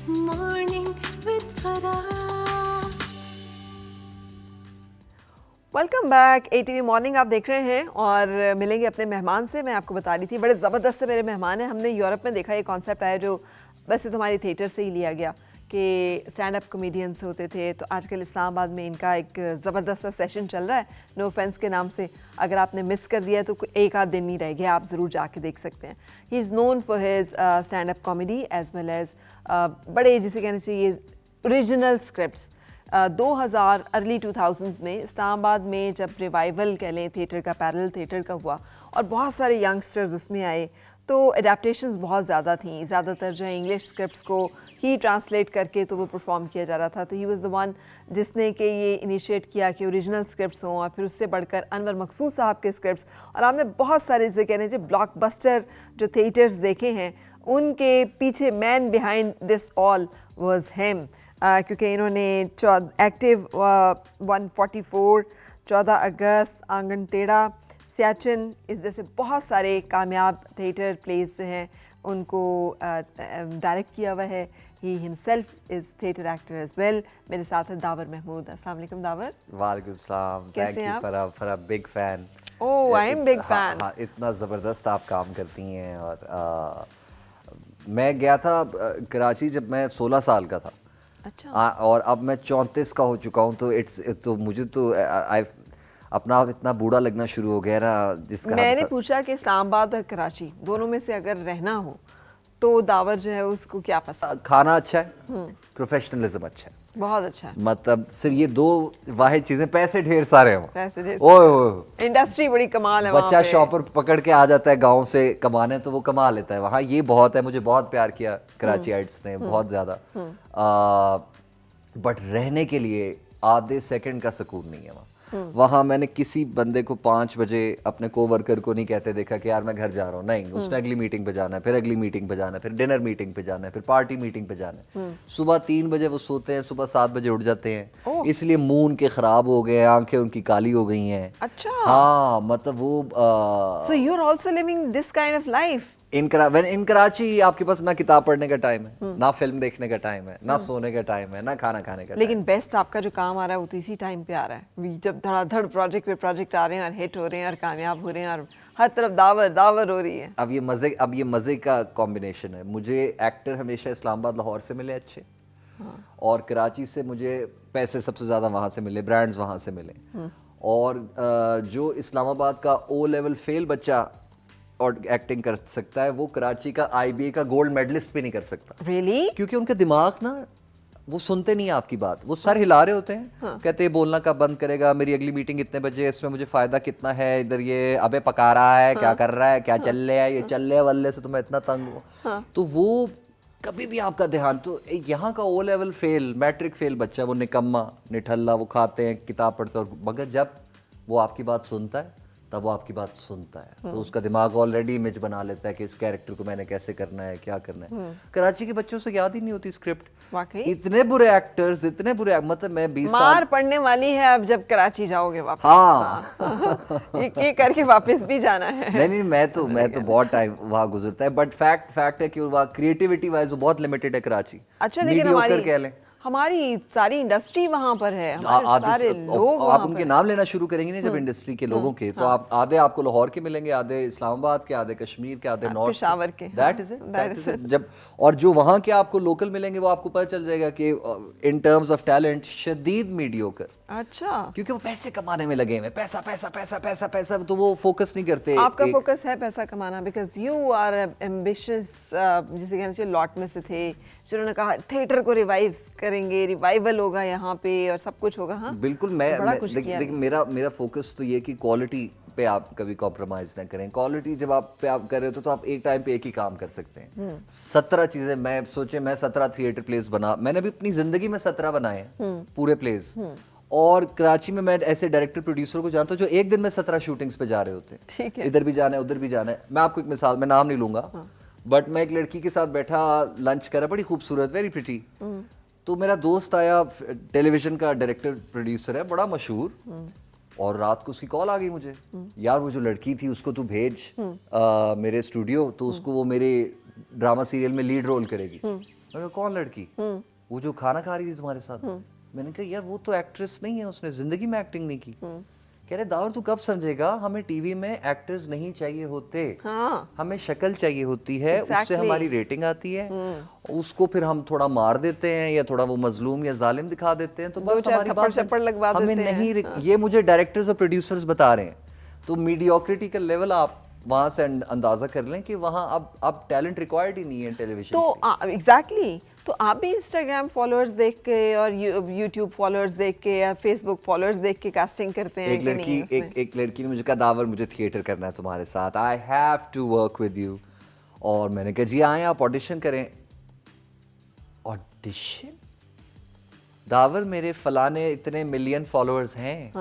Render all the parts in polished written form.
Morning with Farah. Welcome back ATV morning आप देख रहे हैं और मिलेंगे अपने मेहमान से। मैं आपको बता रही थी बड़े ज़बरदस्त से मेरे मेहमान हैं। हमने यूरोप में देखा ये कॉन्सेप्ट आया जो वैसे तो हमारी थिएटर से ही लिया गया कि स्टैंड अप कॉमेडियंस होते थे। तो आजकल इस्लामाबाद में इनका एक ज़बरदस्त सा सेशन चल रहा है नो ऑफेंस के नाम से। अगर आपने मिस कर दिया तो एक आध दिन नहीं रह गया, आप ज़रूर जाके देख सकते हैं। He is known for his stand up comedy as well as बड़े जिसे कहना चाहिए ओरिजिनल स्क्रिप्ट्स। 2000 अर्ली 2000s में इस्लामाबाद में जब रिवाइवल कह लें थिएटर का, पैरेलल थिएटर का हुआ और बहुत सारे यंगस्टर्स उसमें आए तो एडेप्टेशंस बहुत ज़्यादा थी। ज़्यादातर जो है इंग्लिश स्क्रिप्ट्स को ही ट्रांसलेट करके तो वो परफॉर्म किया जा रहा था। तो ही वाज द वन जिसने कि ये इनिशिएट किया कि ओरिजिनल स्क्रिप्ट्स हों और फिर उससे बढ़कर अनवर मकसूद साहब के स्क्रिप्ट्स। और आपने बहुत सारे जैसे कह रहे ब्लॉकबस्टर जो थिएटर्स देखे हैं उनके पीछे man behind this all was him. क्योंकि इन्होंने एक्टिव 144, 14 अगस्त, आंगन टेढ़ा, सियाचिन इस जैसे बहुत सारे कामयाब थिएटर प्लेस जो हैं उनको डायरेक्ट किया हुआ है। He himself is theatre actor as well. मेरे साथ है दावर महमूद। अस्सलाम वालेकुम दावर। वालेकुम सलाम। कैसे हैं आप? फरा big fan. Oh I am big fan. हाँ, इतना ज़बरदस्त आप काम करती हैं। और मैं गया था कराची जब मैं 16 साल का था। अच्छा। और अब मैं 34 का हो चुका हूँ। तो मुझे तो अपना आप इतना बूढ़ा लगना शुरू हो गया ना जिसका मैंने पूछा कि इस्लामाबाद और कराची दोनों में से अगर रहना हो तो दावर जो है उसको क्या पसंद? खाना अच्छा है, प्रोफेशनलिज्म अच्छा है, बहुत अच्छा है। मतलब सिर्फ ये दो वाहिद चीजें। पैसे ढेर सारे हैं, पैसे ढेर ओए इंडस्ट्री बड़ी कमाल है वहाँ बच्चा पे। शॉपर पकड़ के आ जाता है गांव से कमाने तो वो कमा लेता है वहाँ। ये बहुत है, मुझे बहुत प्यार किया कराचीइट्स ने, बहुत ज़्यादा। बट रहने के लिए आधे सेकंड का सुकून नहीं है वहाँ। वहाँ मैंने किसी बंदे को 5 बजे अपने कोवर्कर को नहीं कहते देखा कि यार मैं घर जा रहा हूँ। नहीं, उसने अगली मीटिंग पे जाना है, फिर अगली मीटिंग पे जाना है, फिर डिनर मीटिंग पे जाना है, फिर पार्टी मीटिंग पे जाना है। सुबह 3 बजे वो सोते हैं, सुबह 7 बजे उठ जाते हैं। इसलिए मुंह उनके खराब हो गए, आंखें उनकी काली हो गई हैं। अच्छा। हाँ, मतलब वो So you're also living this kind of life? इन कराची आपके पास ना किताब पढ़ने का टाइम है, ना फिल्म देखने का टाइम है, ना सोने का टाइम है, ना खाना खाने का। लेकिन बेस्ट आपका जो काम आ रहा है वो तो इसी टाइम पे आ रहा है जब धड़ाधड़ प्रोजेक्ट पे प्रोजेक्ट आ रहे हैं और हिट हो रहे हैं और कामयाब हो रहे हैं और हर तरफ दावर दावर हो रही है। अब ये मज़े का कॉम्बिनेशन है। मुझे एक्टर हमेशा इस्लामाबाद लाहौर से मिले अच्छे, और कराची से मुझे पैसे सबसे ज़्यादा वहाँ से मिले, ब्रांड्स वहाँ से मिले। और जो इस्लामाबाद का O लेवल फेल बच्चा और एक्टिंग कर सकता है वो कराची का IBA का गोल्ड मेडलिस्ट भी नहीं कर सकता। Really? क्योंकि उनके दिमाग ना वो सुनते नहीं है आपकी बात, वो सर हिला रहे होते हैं। कहते हैं बोलना कब बंद करेगा, मेरी अगली मीटिंग इतने बजे, इसमें मुझे फायदा कितना है, इधर ये अबे पका रहा है, क्या कर रहा है, क्या चल रहा है, ये चल रहे वाले से तो मैं इतना तंग हूँ। तो वो कभी भी आपका ध्यान, तो यहाँ का O level fail, matric fail बच्चा, वो निकम्मा निठल्ला, वो खाते हैं किताब पढ़ते हैं, मगर जब वो आपकी बात सुनता है तब वो आपकी बात सुनता है तो उसका दिमाग ऑलरेडी इमेज बना लेता है कि इस कैरेक्टर को मैंने कैसे करना है, क्या करना है। कराची के बच्चों से याद ही नहीं होती स्क्रिप्ट। वाकई इतने बुरे एक्टर्स, इतने बुरे, मतलब मैं 20 साल मार पड़ने वाली है अब जब कराची जाओगे वापस। हाँ ये करके वापस भी जाना है। नहीं मैं तो बहुत टाइम वहाँ गुजरता है। बट फैक्ट है कि वहाँ क्रिएटिविटी वाइज वो बहुत लिमिटेड है कराची। अच्छा, लेकिन हमारी सारी इंडस्ट्री वहाँ पर है, हमारे सारे लोग आप उनके नाम लेना शुरू करेंगे ना जब इंडस्ट्री के लोगों के, तो आप आधे आपको लाहौर के मिलेंगे, आधे इस्लामाबाद के, आधे कश्मीर के, आधे नॉर्थ पेशावर के। That is it. जब और जो वहाँ के आपको लोकल मिलेंगे वो आपको पता चल जाएगा कि इन टर्म्स ऑफ टैलेंट शदीद मीडियोकर। अच्छा। क्योंकि वो पैसे कमाने में लगे हुए, पैसा पैसा पैसा पैसा पैसा, तो वो फोकस नहीं करते। आपका फोकस है पैसा कमाना, बिकॉज यू आर एम्बिशियस, जिसे कहना चाहिए लॉट में से थे जिन्होंने कहा थिएटर को रिवाइव करेंगे, रिवाइवल होगा यहाँ पे और सब कुछ होगा। हाँ बिल्कुल। लेकिन मेरा फोकस तो ये कि क्वालिटी पे आप कभी कॉम्प्रोमाइज ना करें। क्वालिटी जब आप पे आप कर रहे हो तो आप एक टाइम पे एक ही काम कर सकते हैं। 17 चीजें मैं 17 थिएटर प्लेस बना, मैंने भी अपनी जिंदगी में 17 बनाए हैं पूरे प्लेस। और कराची में मैं ऐसे डायरेक्टर प्रोड्यूसर को जानता हूँ जो एक दिन में 17 शूटिंग्स पे जा रहे होते हैं। इधर भी जाना है, उधर भी जाना है। मैं आपको एक मिसाल, मैं नाम नहीं लूंगा, बट मैं एक लड़की के साथ बैठा लंच करा, बड़ी खूबसूरत, वेरी प्रिटी। तो मेरा दोस्त आया, टेलीविजन का डायरेक्टर प्रोड्यूसर है, बड़ा मशहूर, और रात को उसकी कॉल आ गई मुझे, यार वो जो लड़की थी उसको तू भेज मेरे स्टूडियो, तो उसको वो मेरे ड्रामा सीरियल में लीड रोल करेगी। मैंने कहा कौन लड़की? वो जो खाना खा रही थी तुम्हारे साथ। मैंने कहा यार वो तो एक्ट्रेस नहीं है, उसने जिंदगी में एक्टिंग नहीं की। कह रहे दावर तू कब समझेगा, हमें टीवी में एक्टर्स नहीं चाहिए होते, हमें शक्ल चाहिए होती है, उससे हमारी रेटिंग आती है, उसको फिर हम थोड़ा मार देते हैं या थोड़ा वो मजलूम या जालिम दिखा देते हैं, तो बस हमारी बात लगवा हमें देते नहीं ये मुझे डायरेक्टर्स और प्रोड्यूसर्स बता रहे हैं। तो मीडियोक्रिटी का लेवल आप वहां से अंदाजा कर लें कि वहां अब टैलेंट रिक्वायर्ड ही नहीं है टेलीविजन। तो एग्जैक्टली तो आप भी इंस्टाग्राम फॉलोअर्स देख के और यूट्यूब फॉलोअर्स देख के या फेसबुक फॉलोअर्स देख के कास्टिंग करते हैं? एक लड़की ने मुझे कहा दावर मुझे थिएटर करना है तुम्हारे साथ, I have to work with you. और मैंने कहा जी आए आप ऑडिशन करें। ऑडिशन? दावर मेरे फलाने इतने मिलियन फॉलोअर्स हैं।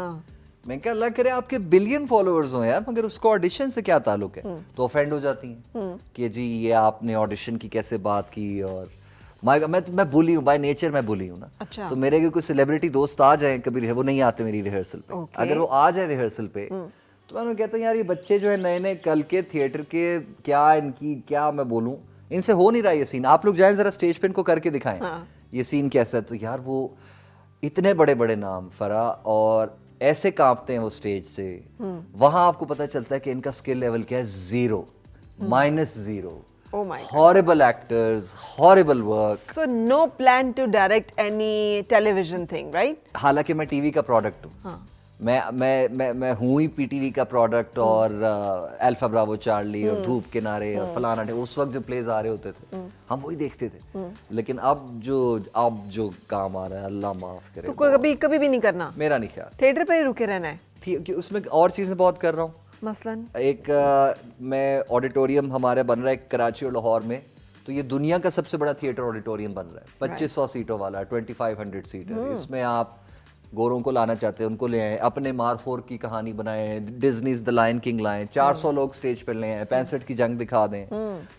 मैं क्या अल्लाह करे आपके बिलियन फॉलोअर्स हो यार, मगर उसको ऑडिशन से क्या ताल्लुक है? तो ऑफेंड हो जाती हैं कि जी ये आपने ऑडिशन की कैसे बात की। और मैं बुली हूँ बाय नेचर, मैं बुली हूँ ना। अच्छा। तो मेरे अगर कोई सेलिब्रिटी दोस्त आ जाए कभी, वो नहीं आते मेरी रिहर्सल पे, अगर वो आ जाए रिहर्सल पे तो मैं कहता हूँ यार ये बच्चे जो है नए नए कल के थिएटर के, क्या इनकी क्या मैं बोलूँ, इनसे हो नहीं रहा ये सीन। आप लोग जाए जरा स्टेज पे इनको करके दिखाएं ये सीन कैसा है। तो यार वो इतने बड़े बड़े नाम फरा और ऐसे कांपते हैं वो स्टेज से, वहां आपको पता चलता है कि इनका स्किल लेवल क्या है, -0 Oh my God. Horrible actors, horrible work. So no plan to direct any television thing, right? हालांकि मैं टीवी का प्रोडक्ट हूँ। मैं हूँ ही पीटीवी का प्रोडक्ट और अल्फा ब्रावो चार्ली और धूप किनारे और फलाना थे, उस वक्त जो प्लेज आ रहे होते थे हम वही देखते थे। लेकिन अब जो काम आ रहा है अल्लाह माफ करे, तो कभी भी नहीं करना? मेरा नहीं ख्याल, थिएटर पर ही रुके रहना है। कि उसमें और चीजें बहुत कर रहा हूँ। मसलन एक मैं ऑडिटोरियम हमारे बन रहा है कराची और लाहौर में, तो ये दुनिया का सबसे बड़ा थिएटर ऑडिटोरियम बन रहा है, 2500 सीटों वाला, 2500 सीटर। इसमें आप गोरों को लाना चाहते हैं उनको ले आए, अपने मारफोर की कहानी बनाए, डिज्नीज द लायन किंग लाएं, 400 लोग स्टेज पर ले आए, 65 की जंग दिखा दें।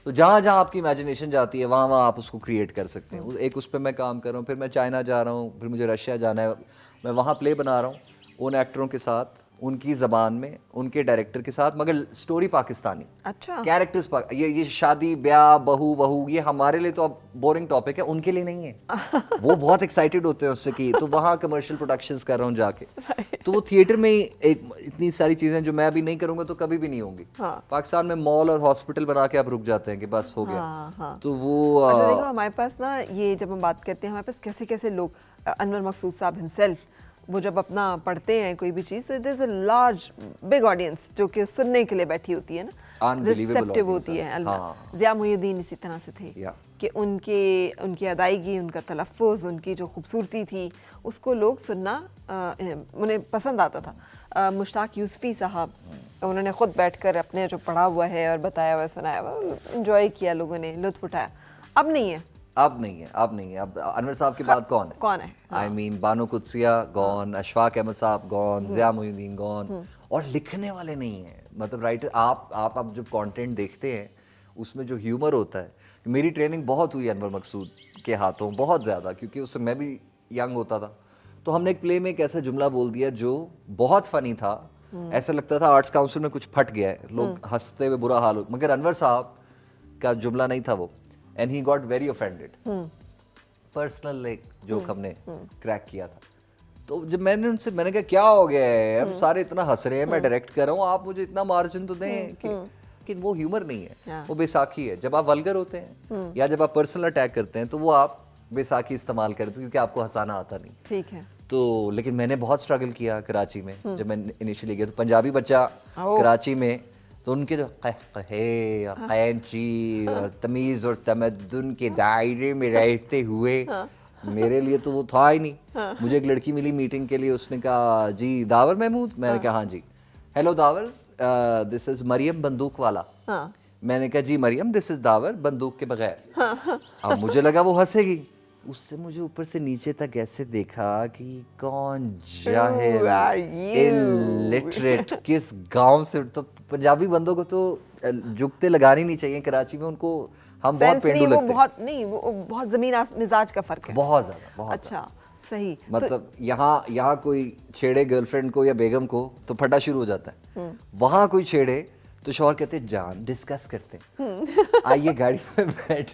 तो जहाँ जहाँ आपकी इमेजिनेशन जाती है वहाँ वहाँ आप उसको क्रिएट कर सकते हैं। एक उस पर मैं काम कर रहा हूँ, फिर मैं चाइना जा रहा हूँ, फिर मुझे रशिया जाना है, मैं वहाँ प्ले बना रहा हूँ उन एक्टरों के साथ, उनकी ज़बान में, उनके डायरेक्टर के साथ, मगर स्टोरी पाकिस्तानी। अच्छा। कैरेक्टर्स ये शादी ब्याह बहू ये हमारे लिए तो अब बोरिंग टॉपिक है, उनके लिए नहीं है। वो बहुत एक्साइटेड होते हैं उससे कि तो वहाँ कमर्शियल प्रोडक्शंस कर रहा हूँ जाके। तो वो थिएटर में एक इतनी सारी चीज़ें जो मैं अभी नहीं करूँगा तो कभी भी नहीं होंगी। पाकिस्तान में मॉल और हॉस्पिटल बना के आप रुक जाते हैं कि बस हो गया। तो वो अच्छा देखो हमारे पास ना, ये जब हम बात करते हैं हमारे पास कैसे कैसे लोग, अनवर मकसूद साहब हिमसेल्फ, वो जब अपना पढ़ते हैं कोई भी चीज़ तो there is a large big audience जो कि सुनने के लिए बैठी होती है ना, रिसेप्टिव होती है। ज़िया मुहिउद्दीन इसी तरह से थे कि उनकी अदायगी, उनका तलफ़्फ़ुज़, उनकी जो खूबसूरती थी उसको लोग सुनना उन्हें पसंद आता था। मुश्ताक यूसुफ़ी साहब, उन्होंने ख़ुद बैठकर अपने जो पढ़ा हुआ है और बताया हुआ सुनाया हुआ इंजॉय किया, लोगों ने लुत्फ़ उठाया। अब नहीं है। अब अनवर साहब के बाद कौन है? I mean Bano Qudsia gone, Ashfaq Ahmed sahab gone, Zia Mohiuddin gone, और लिखने वाले नहीं हैं। मतलब राइटर आप जब कंटेंट देखते हैं उसमें जो ह्यूमर होता है, मेरी ट्रेनिंग बहुत हुई अनवर मकसूद के हाथों, बहुत ज़्यादा, क्योंकि उससे मैं भी यंग होता था। तो हमने एक प्ले में एक ऐसा जुमला बोल दिया जो बहुत फ़नी था, ऐसा लगता था आर्ट्स काउंसिल में कुछ फट गया है, लोग हंसते हुए बुरा हाल हो, मगर अनवर साहब का जुमला नहीं था वो, and he got very offended. Personal एक जोक हमने क्रैक किया था। तो जब मैंने कहा क्या हो गया है, अब सारे इतना हंस रहे हैं, मैं डायरेक्ट कर रहा हूँ, आप मुझे इतना मार्जिन तो दें कि वो ह्यूमर नहीं है, वो बैसाखी है। जब आप वल्गर होते हैं या जब आप पर्सनल अटैक करते हैं तो वो आप बैसाखी इस्तेमाल करते हो क्योंकि आपको हंसाना आता नहीं। ठीक है। तो लेकिन मैंने बहुत स्ट्रगल किया कराची में, जब मैं इनिशियली गया तो पंजाबी बच्चा कराची में, तो उनके जो कैंची और तमीज़ और तमद्दुन के दायरे में रहते हुए मेरे लिए तो वो था ही नहीं। मुझे एक लड़की मिली मीटिंग के लिए, उसने कहा जी दावर महमूद, मैंने कहा हाँ जी, hello Dawar, this is Mariam बंदूक वाला। मैंने कहा जी मरियम, दिस इज दावर बंदूक के बगैर। अब मुझे लगा वो हंसेगी, उससे मुझे ऊपर से नीचे तक ऐसे देखा कि कौन जाहिल इलिटरेट किस गांव से। तो पंजाबी बंदों को तो जुगते लगानी नहीं चाहिए कराची में, उनको हम बहुत पेंडू लगते हैं। वो बहुत ज़मीन मिजाज का फ़र्क है, बहुत ज़्यादा। अच्छा सही। मतलब यहाँ कोई छेड़े गर्लफ्रेंड को या बेगम को तो फटा शुरू हो जाता है, वहाँ कोई छेड़े तो शौहर कहते हैं जान डिस्कस करते हैं, आइए गाड़ी में बैठ,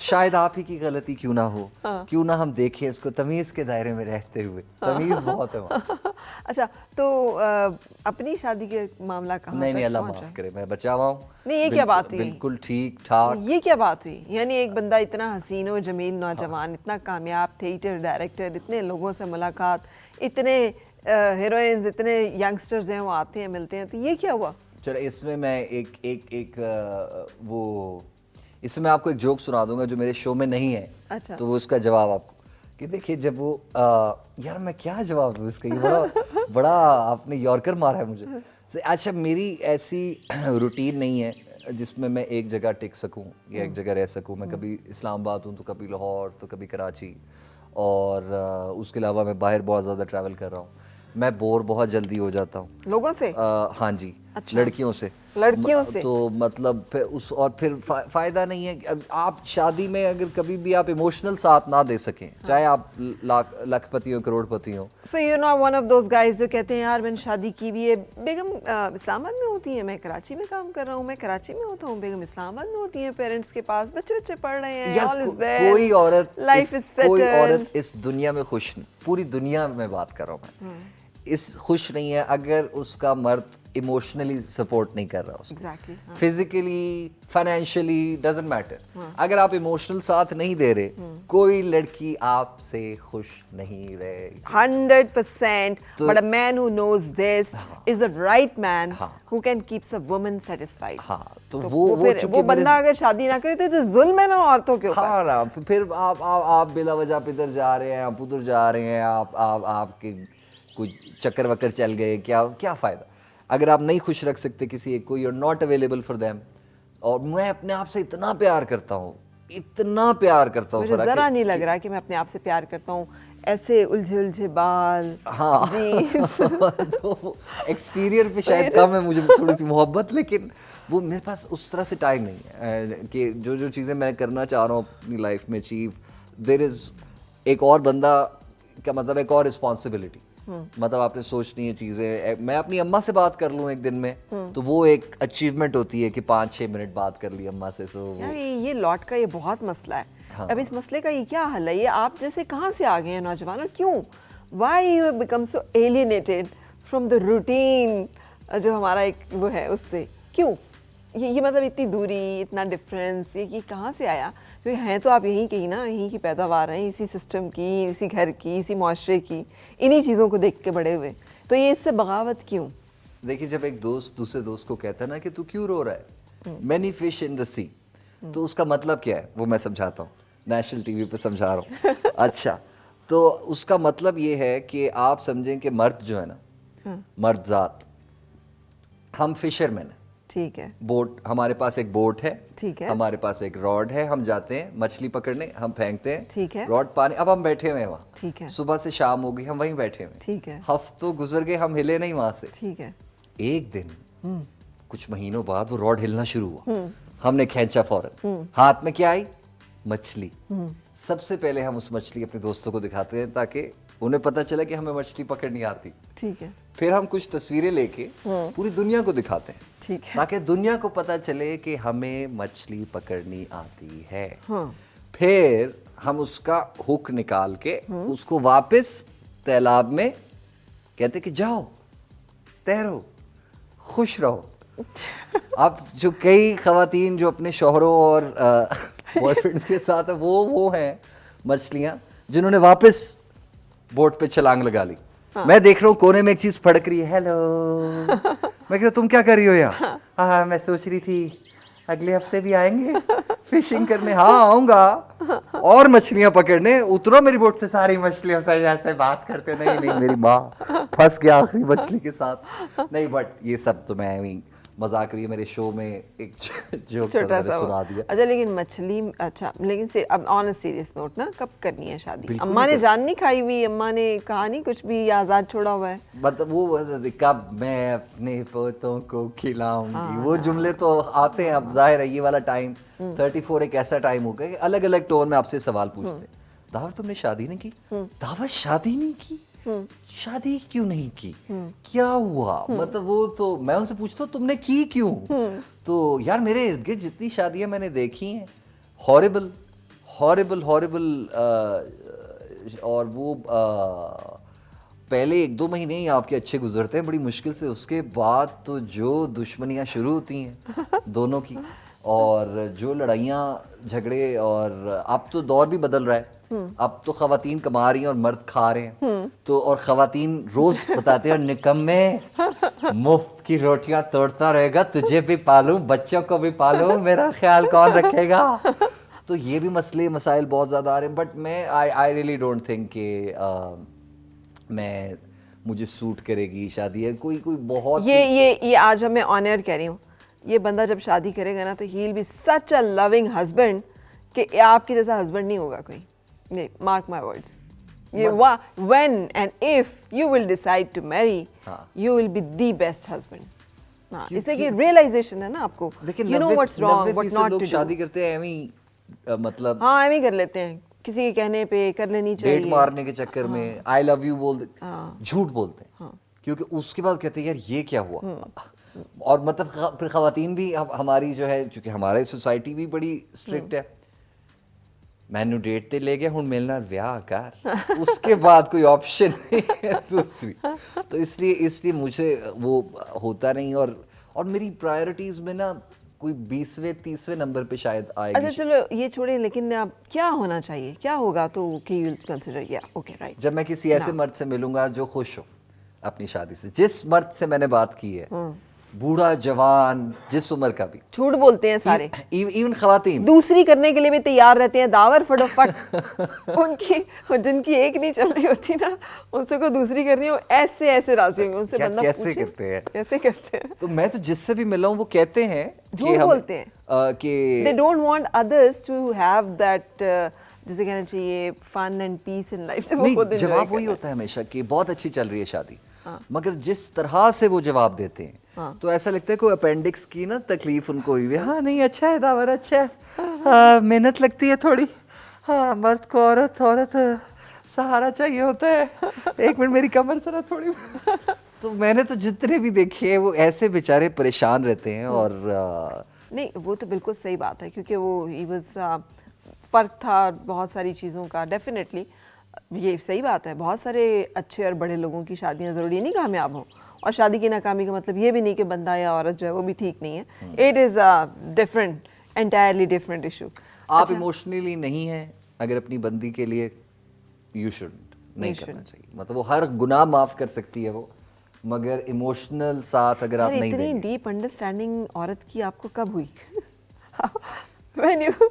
शायद आप ही की गलती क्यों ना हो, क्यों ना हम देखें इसको तमीज़ के दायरे में रहते हुए। तमीज़ बहुत है वहाँ। अच्छा, तो अपनी शादी के मामला कहाँ नहीं नहीं, तक अल्लाह पहुंचा? माफ़ करे, मैं बचा हुआ हूँ। नहीं, ये क्या बात हुई? बिल्कुल ठीक ठाक। ये क्या बात हुई? यानी एक बंदा इतना हसीन और जमील नौजवान, इतना कामयाब थिएटर डायरेक्टर, इतने लोगों से मुलाकात, इतने हीरोइंस, इतने यंगस्टर्स हैं वो आते हैं मिलते हैं, तो ये क्या हुआ? चलो इसमें मैं वो इसमें मैं आपको एक जोक सुना दूंगा जो मेरे शो में नहीं है। अच्छा। तो वो उसका जवाब आपको कि देखिए जब वो यार मैं क्या जवाब दूँ इसका, ये बड़ा बड़ा आपने यॉर्कर मारा है मुझे। अच्छा, मेरी ऐसी रूटीन नहीं है जिसमें मैं एक जगह टिक सकूं या एक जगह रह सकूं। मैं कभी इस्लामाबाद हूं तो कभी लाहौर तो कभी कराची, और उसके अलावा मैं बाहर बहुत ज़्यादा ट्रैवल कर रहा हूँ। मैं बोर बहुत जल्दी हो जाता हूँ लोगों से? हाँ जी। अच्छा। लड़कियों से। लड़कियों से? तो मतलब फिर और फिर फायदा नहीं है। अब आप शादी में अगर कभी भी आप इमोशनल साथ ना दे सकें, चाहे आप लाखपति हो करोड़पति हो। So you're not one of those guys जो कहते हैं यार मैंने शादी की भी है, बेगम इस्लामाबाद में होती है, मैं कराची में काम कर रहा हूँ, मैं कराची में होता हूँ, बेगम इस्लामाबाद में होती है, पेरेंट्स के पास, बच्चे पढ़ रहे हैं, यार all is well, कोई औरत life is settled। कोई औरत इस दुनिया में खुश नहीं, पूरी दुनिया में बात कर रहा हूँ मैं, इस खुश नहीं है अगर उसका मर्द इमोशनली सपोर्ट नहीं कर रहा उसको। Exactly, हाँ। Physically, financially, doesn't matter. अगर आप इमोशनल साथ नहीं दे रहे, कोई लड़की आपसे खुश नहीं रहेगी। 100%, but a man who knows this is the right man हाँ। who can keeps a woman satisfied। हाँ, तो तो वो फिर वो बंदा अगर शादी ना करे तो जुल्म है ना औरतों के ऊपर। हाँ ना, फिर आप बिला वजह इधर जा रहे हैं, आप उधर जा रहे हैं, आपके कुछ चक्कर वक्कर चल गए, क्या फ़ायदा अगर आप नहीं खुश रख सकते किसी एक को। You are not available for them. और मैं अपने आप से इतना प्यार करता हूँ, इतना प्यार करता हूँ, मुझे जरा नहीं लग रहा कि मैं अपने आप से प्यार करता हूँ। ऐसे उलझे बाल, हाँ जीन्स तो एक्सटीरियर पे शायद कम है मुझे थोड़ी सी मोहब्बत, लेकिन वो मेरे पास उस तरह से टाइम नहीं है कि जो चीज़ें मैं करना चाह रहा हूँ अपनी लाइफ में अचीव, देयर इज़ एक और बंदा का मतलब एक और रिस्पॉन्सिबिलिटी। मतलब आपने सोचनी है चीज़ें। मैं अपनी अम्मा से बात कर लूँ एक दिन में तो वो एक अचीवमेंट होती है कि 5-6 मिनट बात कर ली अम्मा से। सो यार ये लॉट का ये बहुत मसला है। हाँ। अब इस मसले का ये क्या हल है? ये आप जैसे कहाँ से आ गए हैं नौजवान, और क्यों? Why you have become so alienated from the routine जो हमारा एक वो है उससे? क्यों ये मतलब इतनी दूरी, इतना डिफरेंस, ये कहाँ से आया? क्योंकि हैं तो आप यहीं के ही ना, यहीं की पैदावार हैं, इसी सिस्टम की, इसी घर की, इसी मुआशरे की, इन्हीं चीज़ों को देख के बड़े हुए, तो ये इससे बगावत क्यों? देखिए, जब एक दोस्त दूसरे दोस्त को कहता है ना कि तू क्यों रो रहा है, मैनी फिश इन द सी, तो उसका मतलब क्या है वो मैं समझाता हूँ, नेशनल टीवी पे समझा रहा हूँ। अच्छा, तो उसका मतलब ये है कि आप समझें कि मर्द जो है ना, मर्द जात, हम फिशरमैन हैं। ठीक है। बोट, हमारे पास एक बोट है, ठीक है। हमारे पास एक रॉड है, हम जाते हैं मछली पकड़ने, हम फेंकते हैं, ठीक है। रॉड पानी, अब हम बैठे हुए हैं वहाँ, ठीक है। सुबह से शाम हो गई, हम वहीं बैठे हुए हैं, ठीक है। हफ्तों गुजर गए, हम हिले नहीं वहाँ से। ठीक है। एक दिन कुछ महीनों बाद वो रॉड हिलना शुरू हुआ, हमने खींचा फौरन, हाथ में क्या आई? मछली। सबसे पहले हम उस मछली अपने दोस्तों को दिखाते हैं ताकि उन्हें पता चले कि हमें मछली पकड़नी आती। ठीक है। फिर हम कुछ तस्वीरें लेके पूरी दुनिया को दिखाते हैं, ठीक है। ताकि दुनिया को पता चले कि हमें मछली पकड़नी आती है। हाँ। फिर हम उसका हुक निकाल के उसको वापस तालाब में कहते कि जाओ तैरो, खुश रहो। अब जो कई खवातीन जो अपने शौहरों और बॉयफ्रेंड्स के साथ है, वो हैं मछलियां जिन्होंने वापस बोट पे छलांग लगा ली। हाँ। मैं देख रहा हूँ कोने में एक चीज फड़क रही है, हेलो। मैं कह रहा तुम क्या कर रही हो यहाँ? हाँ, मैं सोच रही थी अगले हफ्ते भी आएंगे फिशिंग करने। हाँ आऊंगा, और मछलियां पकड़ने। उतरो मेरी बोट से, सारी मछलियों से ऐसे बात करते। नहीं मेरी माँ फंस गया आखिरी मछली के साथ। नहीं, बट ये सब तो मैं मजाक रही है, मेरे शो में एक जोक छोटा सा सुना दिया। अच्छा, लेकिन मछली, अच्छा लेकिन अब ऑन अ सीरियस नोट ना, कब करनी है शादी? अम्मा ने जान नहीं खाई हुई, अम्मा ने कहा नहीं कुछ भी, आजाद छोड़ा हुआ है? मतलब वो कब मैं अपने पोतों को खिलाऊंगी, वो जुमले तो आते हैं। अब जाहिर है ये वाला टाइम 34 एक ऐसा टाइम हो गया कि अलग अलग टोन में आपसे सवाल पूछते हैं। दावत तुमने शादी नहीं की? दावत शादी नहीं की? शादी क्यों नहीं की? क्या हुआ? मतलब वो तो मैं उनसे पूछता हूँ तुमने की क्यों? तो यार मेरे इर्द गिर्द जितनी शादियां मैंने देखी हैं, हॉरिबल, हॉरिबल और वो पहले 1-2 महीने ही आपके अच्छे गुजरते हैं बड़ी मुश्किल से, उसके बाद तो जो दुश्मनियाँ शुरू होती हैं दोनों की, और जो लड़ाइयाँ झगड़े, और अब तो दौर भी बदल रहा है, अब तो खवातीन कमा रही हैं और मर्द खा रहे हैं, तो और खवातीन रोज बताते हैं निकम्मे मुफ्त की रोटियां तोड़ता रहेगा, तुझे भी पालूं बच्चों को भी पालूं, मेरा ख्याल कौन रखेगा। तो ये भी मसले मसाइल बहुत ज़्यादा आ रहे हैं, बट मैं आई रियली डोंट थिंक कि मुझे सूट करेगी शादी है। कोई बहुत ये आज मैं ऑन एयर कह रही हूँ, ये बंदा जब शादी करेगा ना तो he will be such a loving husband कि आपके जैसा हस्बैंड नहीं होगा कोई, नहीं, मार्क माय वर्ड्स। ये when and if you will decide to marry, you will be the best husband. हाँ, इससे कि रियलाइजेशन है ना आपको, you know what's wrong what not to do. शादी करते हैं मतलब हाँ एम ही कर लेते हैं, किसी के कहने पे कर लेनी चाहिए, डेट मारने के चक्कर में आई लव यू बोल झूठ बोलते हैं, क्योंकि उसके बाद कहते हैं यार ये क्या हुआ। और मतलब फिर खवातीन भी हमारी जो है, क्योंकि हमारी सोसाइटी भी बड़ी स्ट्रिक्ट है, मैनू डेट ते ले गया हूँ मिलना ब्याह कर, उसके बाद कोई ऑप्शन नहीं है दूसरी। तो इसलिए मुझे वो होता नहीं, और मेरी प्रायोरिटीज में ना कोई 20वें 30वें नंबर पे शायद आएगी। अच्छा चलो ये छोड़े, लेकिन अब क्या होना चाहिए, क्या होगा तो कि यू विल कंसीडर, या ओके राइट। जब मैं किसी ऐसे मर्द से मिलूंगा जो खुश हो अपनी शादी से, जिस मर्द से मैंने बात की है, बूढ़ा जवान जिस उम्र का भी, झूठ बोलते हैं सारे, इवन खवातीन दूसरी करने के लिए भी तैयार रहते हैं, दावर फटाफट उनकी जिनकी एक नहीं चल रही होती ना, उनसे को दूसरी करनी हो, ऐसे राजी होंगे उनसे। बंदा कैसे करते हैं, कैसे करते हैं। तो मैं तो जिससे भी मिला हूँ वो कहते हैं, झूठ बोलते हैं कि they don't want others to have that, जिसे कहना चाहिए fun and peace in life. नहीं, जवाब वही होता है हमेशा कि बहुत अच्छी चल रही है शादी, मगर जिस तरह से वो जवाब देते हैं तो ऐसा लगता है कोई अपेंडिक्स की ना तकलीफ उनको हुई है। हाँ नहीं अच्छा है दावर, अच्छा है, हाँ मेहनत लगती है थोड़ी, हाँ मर्द को औरत सहारा चाहिए होता है, एक मिनट मेरी कमर जरा थोड़ी। तो मैंने तो जितने भी देखे हैं वो ऐसे बेचारे परेशान रहते हैं। और नहीं वो तो बिल्कुल सही बात है, क्योंकि वो ही वाज फ़र्क था बहुत सारी चीज़ों का। डेफिनेटली ये सही बात है, बहुत सारे अच्छे और बड़े लोगों की शादियाँ ज़रूरी नहीं कामयाब हों, और शादी की नाकामी का मतलब ये भी नहीं कि बंदा या औरत जो है वो भी ठीक नहीं है। It is a different, entirely different issue. आप इमोशनली नहीं हैं अगर अपनी बंदी के लिए, यू शुड नहीं करना चाहिए। मतलब वो हर गुनाह माफ़ कर सकती है वो, मगर इमोशनल साथ अगर आप नहीं देंगे। इतनी डीप अंडरस्टैंडिंग औरत की आपको कब हुई?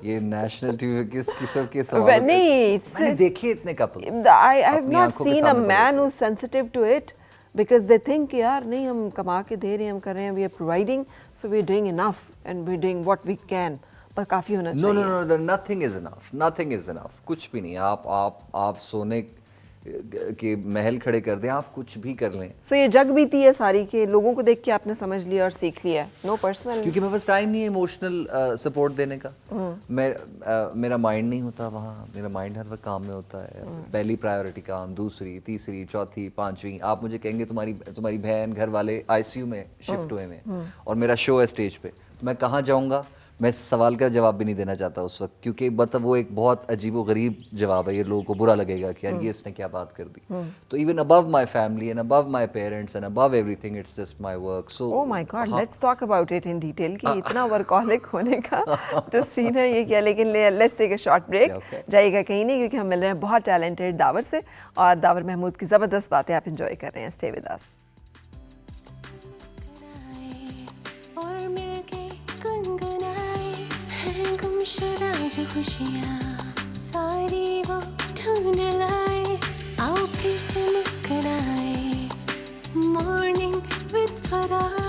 ये नेशनल टीवी के सवाल मैंने देखे इतने couples. I have not seen a man who's sensitive to it, because they think यार नहीं हम कमा के दे रहे हैं, हम कर रहे हैं, we are providing, so we are doing enough and we are doing what we can, पर काफ़ी होना चाहिए। No, nothing is enough, कुछ भी नहीं। आप सोने के महल खड़े कर दें, आप कुछ भी कर लें। So ये जग बीती है सारी के लोगों को देख के आपने समझ लिया और सीख लिया, नो पर्सनल। क्योंकि मेरे पास टाइम नहीं है इमोशनल सपोर्ट देने का। मेरा माइंड नहीं होता वहाँ, मेरा माइंड हर वक्त काम में होता है। पहली प्रायोरिटी काम, दूसरी, तीसरी, चौथी, पांचवी। आप मुझे कहेंगे तुम्हारी बहन घर वाले आईसीयू में शिफ्ट हुए हैं और मेरा शो है स्टेज पे, तो मैं कहाँ जाऊँगा? मैं इस सवाल का जवाब भी नहीं देना चाहता उस वक्त, क्योंकि मतलब वो एक बहुत अजीबोगरीब जवाब है, ये लोगों को बुरा लगेगा कि यार ये इसने क्या बात कर दी। तो even above my family and above my parents and above everything, it's just my work. So oh my God, let's talk about it in detail कि इतना वर्कहॉलिक होने का जो सीन है ये क्या। लेकिन let's take a short break, जाइएगा कहीं नहीं, क्योंकि हम मिल रहे हैं बहुत टैलेंटेड दावर से, और दावर महमूद की ज़बरदस्त बातें आप इंजॉय कर रहे हैं। Stay with us. जो खुशियाँ सारी वो ढूंढ लाए, आओ फिर से मुस्कुराए, मॉर्निंग विद फराह।